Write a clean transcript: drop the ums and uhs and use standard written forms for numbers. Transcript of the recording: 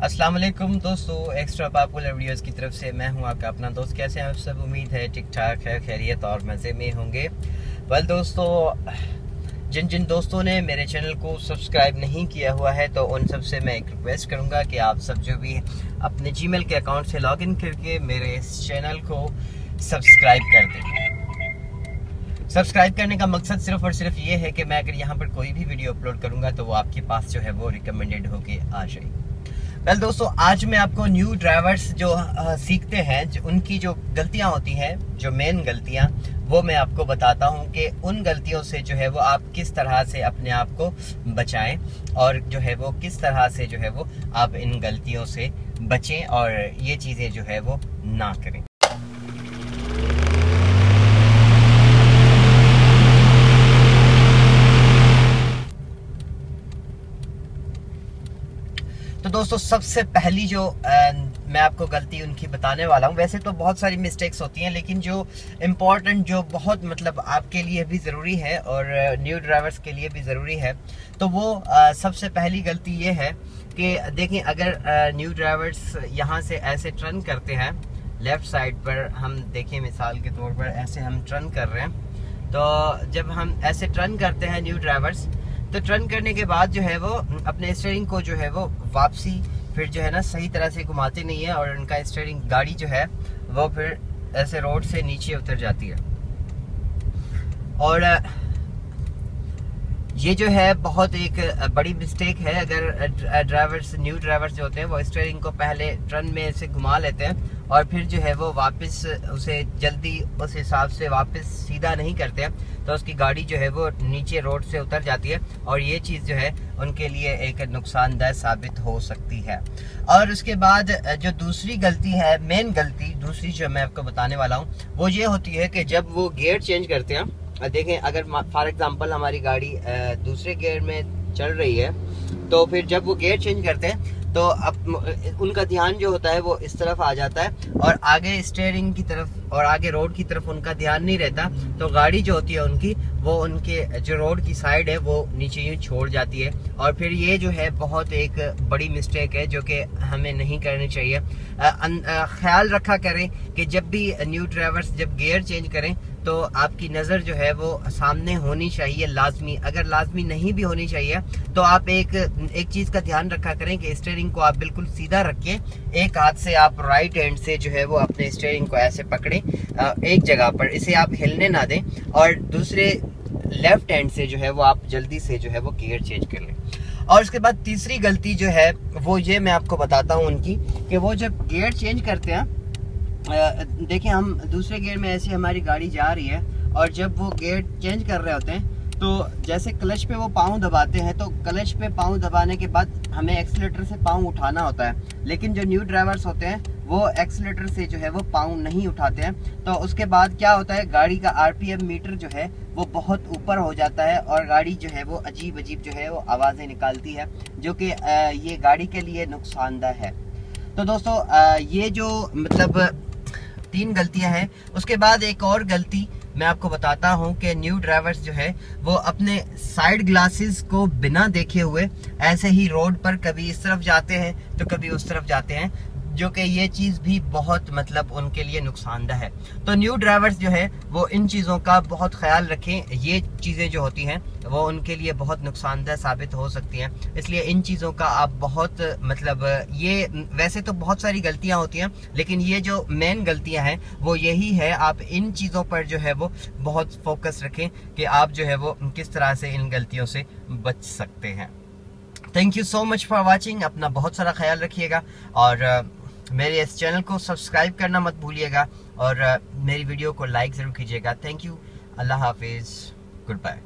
अस्सलाम वालेकुम दोस्तों, एक्स्ट्रा पॉपुलर वीडियोस की तरफ से मैं हूं आपका अपना दोस्त। कैसे हैं आप सब? उम्मीद है ठीक ठाक है, खैरियत और मज़े में होंगे। वेल दोस्तों, जिन जिन दोस्तों ने मेरे चैनल को सब्सक्राइब नहीं किया हुआ है तो उन सब से मैं एक रिक्वेस्ट करूंगा कि आप सब जो भी अपने जीमेल के अकाउंट से लॉगिन करके मेरे इस चैनल को सब्सक्राइब कर दें। सब्सक्राइब करने का मकसद सिर्फ और सिर्फ ये है कि मैं अगर यहाँ पर कोई भी वीडियो अपलोड करूंगा तो वो आपके पास जो है वो रिकमेंडेड होके आ जाए। वेल दोस्तों, आज मैं आपको न्यू ड्राइवर्स जो सीखते हैं, उनकी जो गलतियां होती हैं, जो मेन गलतियां, वो मैं आपको बताता हूं कि उन गलतियों से जो है वो आप किस तरह से अपने आप को बचाएं और जो है वो किस तरह से जो है वो आप इन गलतियों से बचें और ये चीज़ें जो है वो ना करें। तो दोस्तों, सबसे पहली जो मैं आपको गलती उनकी बताने वाला हूँ। वैसे तो बहुत सारी मिस्टेक्स होती हैं, लेकिन जो इम्पोर्टेंट, जो बहुत मतलब आपके लिए भी ज़रूरी है और न्यू ड्राइवर्स के लिए भी ज़रूरी है, तो वो सबसे पहली गलती ये है कि देखें, अगर न्यू ड्राइवर्स यहाँ से ऐसे टर्न करते हैं लेफ़्ट साइड पर, हम देखें मिसाल के तौर पर ऐसे हम टर्न कर रहे हैं, तो जब हम ऐसे टर्न करते हैं न्यू ड्राइवर्स, तो टर्न करने के बाद जो है वो अपने स्टीयरिंग को जो है वो वापसी फिर जो है ना सही तरह से घुमाते नहीं है और उनका स्टीयरिंग गाड़ी जो है वो फिर ऐसे रोड से नीचे उतर जाती है। और ये जो है बहुत एक बड़ी मिस्टेक है। अगर ड्राइवर्स, न्यू ड्राइवर्स जो होते हैं, वो स्टीयरिंग को पहले टर्न में से घुमा लेते हैं और फिर जो है वो वापस उसे जल्दी उस हिसाब से वापस सीधा नहीं करते हैं, तो उसकी गाड़ी जो है वो नीचे रोड से उतर जाती है और ये चीज़ जो है उनके लिए एक नुकसानदायक साबित हो सकती है। और उसके बाद जो दूसरी गलती है, मेन गलती दूसरी जो मैं आपको बताने वाला हूँ, वो ये होती है कि जब वो गियर चेंज करते हैं, देखें अगर फॉर एग्जांपल हमारी गाड़ी दूसरे गियर में चल रही है, तो फिर जब वो गियर चेंज करते हैं तो अब उनका ध्यान जो होता है वो इस तरफ आ जाता है और आगे स्टीयरिंग की तरफ और आगे रोड की तरफ उनका ध्यान नहीं रहता, तो गाड़ी जो होती है उनकी, वो उनके जो रोड की साइड है वो नीचे यूँ छोड़ जाती है। और फिर ये जो है बहुत एक बड़ी मिस्टेक है जो कि हमें नहीं करनी चाहिए। ख्याल रखा करें कि जब भी न्यू ड्राइवर्स जब गियर चेंज करें तो आपकी नज़र जो है वो सामने होनी चाहिए लाजमी। अगर लाजमी नहीं भी होनी चाहिए तो आप एक चीज़ का ध्यान रखा करें कि स्टीयरिंग को आप बिल्कुल सीधा रखें। एक हाथ से आप राइट हैंड से जो है वो अपने स्टीयरिंग को ऐसे पकड़ें एक जगह पर, इसे आप हिलने ना दें, और दूसरे लेफ्ट हैंड से जो है वो आप जल्दी से जो है वो गियर चेंज कर लें। और उसके बाद तीसरी गलती जो है वो ये मैं आपको बताता हूँ उनकी, कि वो जब गियर चेंज करते हैं, देखिए हम दूसरे गियर में ऐसी हमारी गाड़ी जा रही है और जब वो गियर चेंज कर रहे होते हैं तो जैसे क्लच पे वो पाँव दबाते हैं, तो क्लच पे पाँव दबाने के बाद हमें एक्सीलेटर से पाँव उठाना होता है, लेकिन जो न्यू ड्राइवर्स होते हैं वो एक्सीलेटर से जो है वो पाँव नहीं उठाते हैं। तो उसके बाद क्या होता है, गाड़ी का आरपीएम मीटर जो है वो बहुत ऊपर हो जाता है और गाड़ी जो है वो अजीब अजीब जो है वो आवाज़ें निकालती है, जो कि ये गाड़ी के लिए नुकसानदायक है। तो दोस्तों, ये जो मतलब 3 गलतियां हैं। उसके बाद एक और गलती मैं आपको बताता हूं कि न्यू ड्राइवर्स जो है वो अपने साइड ग्लासेस को बिना देखे हुए ऐसे ही रोड पर कभी इस तरफ जाते हैं तो कभी उस तरफ जाते हैं, जो कि ये चीज़ भी बहुत मतलब उनके लिए नुकसानदेह है। तो न्यू ड्राइवर्स जो है वो इन चीज़ों का बहुत ख्याल रखें। ये चीज़ें जो होती हैं वो उनके लिए बहुत नुकसानदेह साबित हो सकती हैं, इसलिए इन चीज़ों का आप बहुत मतलब, ये वैसे तो बहुत सारी गलतियां होती हैं, लेकिन ये जो मेन गलतियां हैं वो यही है। आप इन चीज़ों पर जो है वो बहुत फोकस रखें कि आप जो है वो किस तरह से इन गलतियों से बच सकते हैं। Thank you so much for watching. अपना बहुत सारा ख्याल रखिएगा और मेरे इस चैनल को सब्सक्राइब करना मत भूलिएगा और मेरी वीडियो को लाइक ज़रूर कीजिएगा। थैंक यू, अल्लाह हाफिज़, गुड बाय।